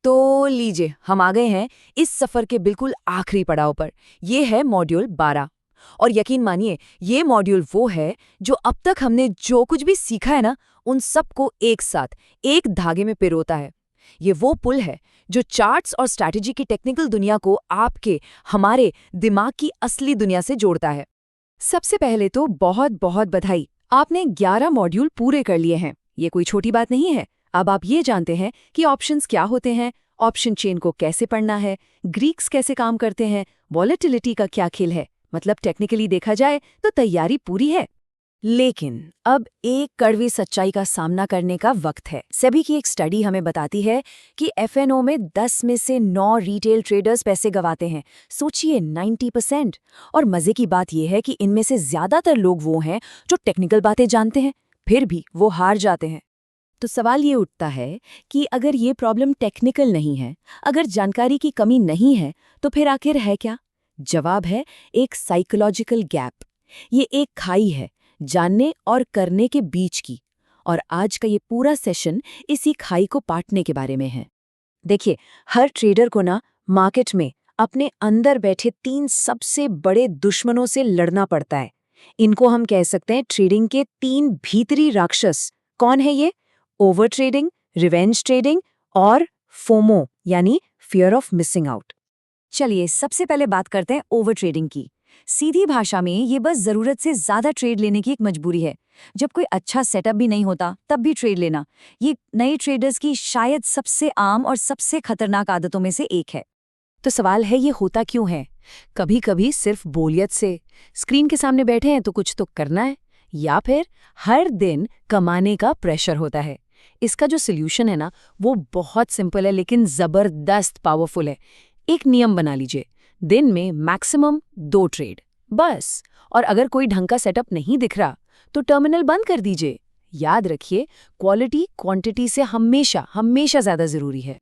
तो लीजिए, हम आ गए हैं इस सफर के बिल्कुल आखिरी पड़ाव पर। ये है मॉड्यूल 12। और यकीन मानिए, ये मॉड्यूल वो है जो अब तक हमने जो कुछ भी सीखा है ना, उन सबको एक साथ एक धागे में पिरोता है। ये वो पुल है जो चार्ट्स और स्ट्रैटेजी की टेक्निकल दुनिया को आपके हमारे दिमाग की असली दुनिया से जोड़ता है। सबसे पहले तो बहुत बहुत बधाई, आपने 11 मॉड्यूल पूरे कर लिए हैं। ये कोई छोटी बात नहीं है। अब आप ये जानते हैं कि ऑप्शंस क्या होते हैं, ऑप्शन चेन को कैसे पढ़ना है, ग्रीक्स कैसे काम करते हैं, वॉलेटिलिटी का क्या खेल है। मतलब टेक्निकली देखा जाए तो तैयारी पूरी है। लेकिन अब एक कड़वी सच्चाई का सामना करने का वक्त है। सेबी की एक स्टडी हमें बताती है कि एफएनओ में 10 में से 9 रिटेल ट्रेडर्स पैसे गंवाते हैं। सोचिए, 90%। और मजे की बात यह है कि इनमें से ज्यादातर लोग वो हैं जो टेक्निकल बातें जानते हैं, फिर भी वो हार जाते हैं। तो सवाल ये उठता है कि अगर ये प्रॉब्लम टेक्निकल नहीं है, अगर जानकारी की कमी नहीं है, तो फिर आखिर है क्या? जवाब है एक साइकोलॉजिकल गैप। ये एक खाई है जानने और करने के बीच की। और आज का ये पूरा सेशन इसी खाई को पाटने के बारे में है। देखिए, हर ट्रेडर को ना मार्केट में अपने अंदर बैठे 3 सबसे बड़े दुश्मनों से लड़ना पड़ता है। इनको हम कह सकते हैं ट्रेडिंग के 3 भीतरी राक्षस। कौन है ये? ओवर ट्रेडिंग, रिवेंज ट्रेडिंग और फोमो यानी फियर ऑफ मिसिंग आउट। चलिए सबसे पहले बात करते हैं ओवर ट्रेडिंग की। सीधी भाषा में ये बस जरूरत से ज्यादा ट्रेड लेने की एक मजबूरी है। जब कोई अच्छा सेटअप भी नहीं होता तब भी ट्रेड लेना, ये नए ट्रेडर्स की शायद सबसे आम और सबसे खतरनाक आदतों में से एक है। तो सवाल है, ये होता क्यों है? कभी कभी सिर्फ बोलियत से, स्क्रीन के सामने बैठे हैं तो कुछ तो करना है, या फिर हर दिन कमाने का प्रेशर होता है। इसका जो सोल्यूशन है ना, वो बहुत सिंपल है लेकिन जबरदस्त पावरफुल है। एक नियम बना लीजिए, दिन में मैक्सिमम 2 ट्रेड बस। और अगर कोई ढंग का सेटअप नहीं दिख रहा तो टर्मिनल बंद कर दीजिए। याद रखिए, क्वालिटी क्वांटिटी से हमेशा हमेशा ज्यादा जरूरी है।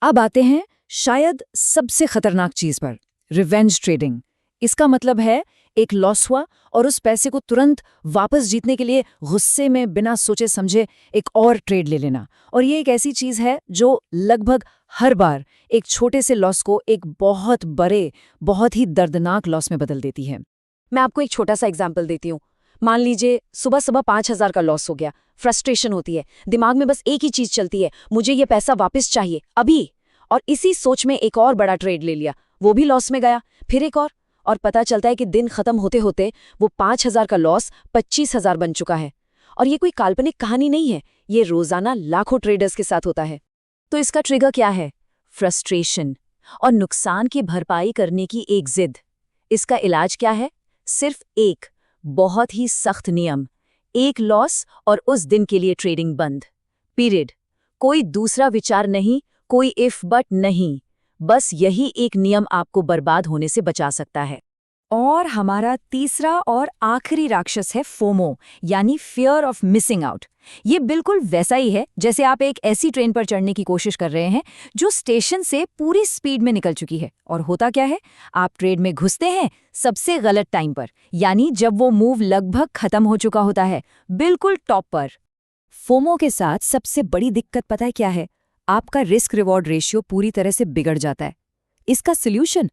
अब आते हैं शायद सबसे खतरनाक चीज पर, रिवेंज ट्रेडिंग। इसका मतलब है एक लॉस हुआ और उस पैसे को तुरंत वापस जीतने के लिए गुस्से में बिना सोचे समझे एक और ट्रेड ले लेना। और ये एक ऐसी चीज है जो लगभग हर बार एक छोटे से लॉस को एक बहुत बड़े, बहुत ही दर्दनाक लॉस में बदल देती है। मैं आपको एक छोटा सा एग्जाम्पल देती हूँ। मान लीजिए सुबह सुबह 5,000 का लॉस हो गया। फ्रस्ट्रेशन होती है, दिमाग में बस एक ही चीज चलती है, मुझे ये पैसा वापस चाहिए अभी। और इसी सोच में एक और बड़ा ट्रेड ले लिया, वो भी लॉस में गया, फिर एक और पता चलता है कि दिन खत्म होते होते वो 5,000 का लॉस 25,000 बन चुका है। और ये कोई काल्पनिक कहानी नहीं है, ये रोजाना लाखों ट्रेडर्स के साथ होता है। तो इसका ट्रिगर क्या है? फ्रस्ट्रेशन और नुकसान की भरपाई करने की एक जिद। इसका इलाज क्या है? सिर्फ एक बहुत ही सख्त नियम, एक लॉस और उस दिन के लिए ट्रेडिंग बंद, पीरियड। कोई दूसरा विचार नहीं, कोई इफ बट नहीं, बस यही एक नियम आपको बर्बाद होने से बचा सकता है। और हमारा तीसरा और आखिरी राक्षस है फोमो यानी फियर ऑफ मिसिंग आउट। ये बिल्कुल वैसा ही है जैसे आप एक ऐसी ट्रेन पर चढ़ने की कोशिश कर रहे हैं जो स्टेशन से पूरी स्पीड में निकल चुकी है, और होता क्या है, आप ट्रेड में घुसते हैं सबसे गलत टाइम पर, यानी जब वो मूव लगभग खत्म हो चुका होता है, बिल्कुल टॉप पर। फोमो के साथ सबसे बड़ी दिक्कत पता है क्या है? आपका रिस्क रिवॉर्ड रेशियो पूरी तरह से बिगड़ जाता है। इसका सोल्यूशन,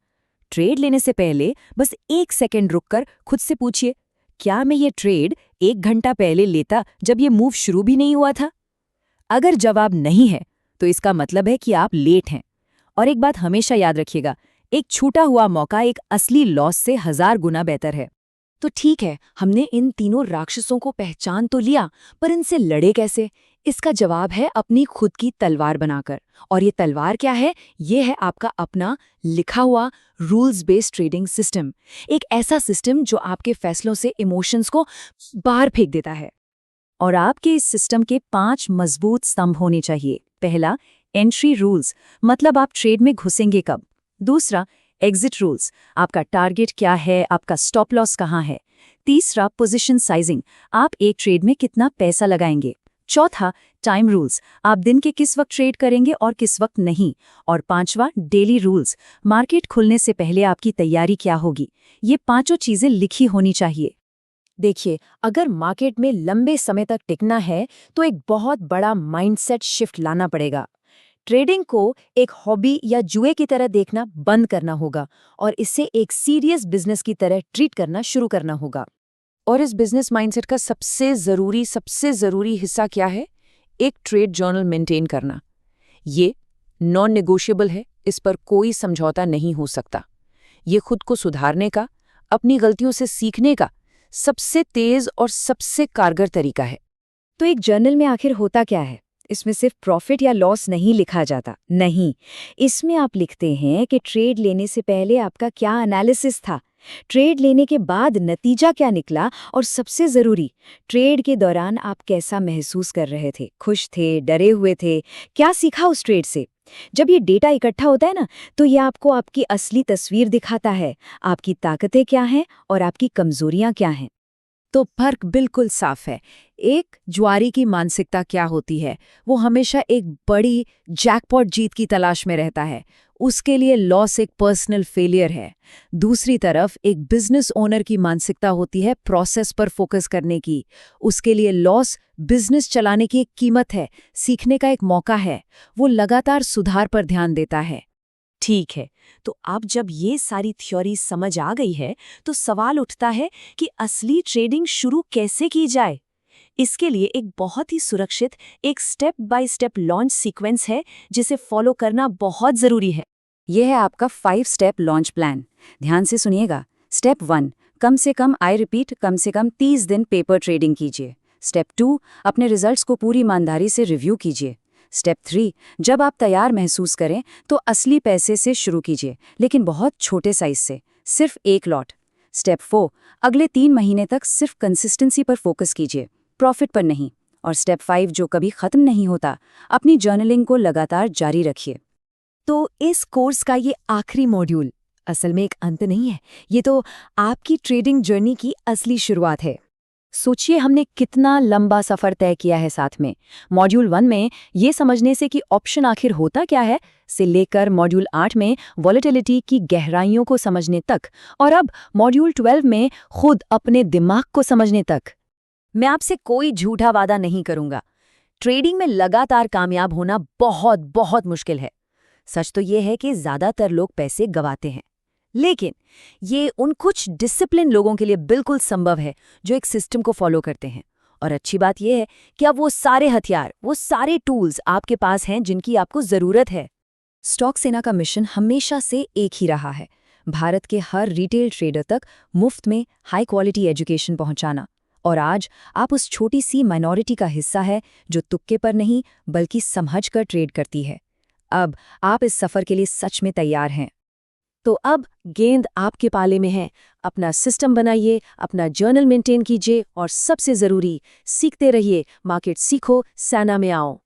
ट्रेड लेने से पहले बस 1 सेकंड रुककर खुद से पूछिए, क्या मैं ये ट्रेड 1 घंटा पहले लेता जब ये मूव शुरू भी नहीं हुआ था? अगर जवाब नहीं है तो इसका मतलब है कि आप लेट हैं। और एक बात हमेशा याद रखिएगा, एक छूटा हुआ मौका एक असली लॉस से 1000 गुना बेहतर है। तो ठीक है, हमने इन तीनों राक्षसों को पहचान तो लिया, पर इनसे लड़े कैसे? इसका जवाब है अपनी खुद की तलवार बनाकर। और ये तलवार क्या है? ये है आपका अपना लिखा हुआ रूल्स बेस्ड ट्रेडिंग सिस्टम। एक ऐसा सिस्टम जो आपके फैसलों से इमोशंस को बाहर फेंक देता है। और आपके इस सिस्टम के 5 मजबूत स्तंभ होने चाहिए। पहला, एंट्री रूल्स, मतलब आप ट्रेड में घुसेंगे कब। दूसरा, एग्जिट रूल्स, आपका टारगेट क्या है, आपका स्टॉप लॉस कहाँ है। तीसरा, पोजीशन साइजिंग, आप एक ट्रेड में कितना पैसा लगाएंगे। चौथा, टाइम रूल्स, आप दिन के किस वक्त ट्रेड करेंगे और किस वक्त नहीं। और पांचवा, डेली रूल्स, मार्केट खुलने से पहले आपकी तैयारी क्या होगी। ये 5 चीजें लिखी होनी चाहिए। देखिए, अगर मार्केट में लंबे समय तक टिकना है तो एक बहुत बड़ा माइंडसेट शिफ्ट लाना पड़ेगा। ट्रेडिंग को एक हॉबी या जुए की तरह देखना बंद करना होगा और इसे एक सीरियस बिजनेस की तरह ट्रीट करना शुरू करना होगा। और इस बिजनेस माइंडसेट का सबसे ज़रूरी हिस्सा क्या है? एक ट्रेड जर्नल मेंटेन करना। ये नॉन नेगोशिएबल है, इस पर कोई समझौता नहीं हो सकता। ये खुद को सुधारने का, अपनी गलतियों से सीखने का सबसे तेज और सबसे कारगर तरीका है। तो एक जर्नल में आखिर होता क्या है? इसमें सिर्फ प्रॉफिट या लॉस नहीं लिखा जाता। नहीं, इसमें आप लिखते हैं कि ट्रेड लेने से पहले आपका क्या एनालिसिस था, ट्रेड लेने के बाद नतीजा क्या निकला, और सबसे ज़रूरी, ट्रेड के दौरान आप कैसा महसूस कर रहे थे, खुश थे, डरे हुए थे, क्या सीखा उस ट्रेड से। जब ये डेटा इकट्ठा होता है ना, तो ये आपको आपकी असली तस्वीर दिखाता है, आपकी ताकतें क्या हैं और आपकी कमजोरियां क्या हैं। तो फर्क बिल्कुल साफ है। एक जुआरी की मानसिकता क्या होती है? वो हमेशा एक बड़ी जैकपॉट जीत की तलाश में रहता है। उसके लिए लॉस एक पर्सनल फेलियर है। दूसरी तरफ एक बिजनेस ओनर की मानसिकता होती है प्रोसेस पर फोकस करने की। उसके लिए लॉस बिजनेस चलाने की एक कीमत है, सीखने का एक मौका है। वो लगातार सुधार पर ध्यान देता है। ठीक है, तो अब जब ये सारी थ्योरी समझ आ गई है, तो सवाल उठता है कि असली ट्रेडिंग शुरू कैसे की जाए। इसके लिए एक बहुत ही सुरक्षित, एक step by step launch sequence है, जिसे फॉलो करना बहुत ज़रूरी है। यह है आपका 5 स्टेप लॉन्च प्लान। ध्यान से सुनिएगा। स्टेप 1, कम से कम कम से कम 30 दिन पेपर ट्रेडिंग कीजिए। स्टेप 2, अपने रिजल्ट्स को पूरी ईमानदारी से रिव्यू कीजिए। स्टेप 3, जब आप तैयार महसूस करें तो असली पैसे से शुरू कीजिए, लेकिन बहुत छोटे साइज से, सिर्फ एक लॉट। स्टेप 4, अगले 3 महीने तक सिर्फ कंसिस्टेंसी पर फोकस कीजिए, प्रॉफिट पर नहीं। और स्टेप 5, जो कभी खत्म नहीं होता, अपनी जर्नलिंग को लगातार जारी रखिए। तो इस कोर्स का ये आखिरी मॉड्यूल असल में एक अंत नहीं है, ये तो आपकी ट्रेडिंग जर्नी की असली शुरुआत है। सोचिए हमने कितना लंबा सफर तय किया है साथ में। मॉड्यूल 1 में ये समझने से कि ऑप्शन आखिर होता क्या है, से लेकर मॉड्यूल 8 में वॉलेटिलिटी की गहराइयों को समझने तक, और अब मॉड्यूल 12 में खुद अपने दिमाग को समझने तक। मैं आपसे कोई झूठा वादा नहीं करूंगा, ट्रेडिंग में लगातार कामयाब होना बहुत बहुत मुश्किल है। सच तो ये है कि ज्यादातर लोग पैसे गंवाते हैं, लेकिन ये उन कुछ डिसिप्लिन लोगों के लिए बिल्कुल संभव है जो एक सिस्टम को फॉलो करते हैं। और अच्छी बात यह है कि अब वो सारे हथियार, वो सारे टूल्स आपके पास हैं जिनकी आपको जरूरत है। स्टॉक सेना का मिशन हमेशा से एक ही रहा है, भारत के हर रिटेल ट्रेडर तक मुफ्त में हाई क्वालिटी एजुकेशन पहुंचाना। और आज आप उस छोटी सी माइनॉरिटी का हिस्सा है जो तुक्के पर नहीं बल्कि समझकर ट्रेड करती है। अब आप इस सफर के लिए सच में तैयार हैं। तो अब गेंद आपके पाले में है। अपना सिस्टम बनाइए, अपना जर्नल मेंटेन कीजिए और सबसे ज़रूरी, सीखते रहिए। मार्केट सीखो, सेना में आओ।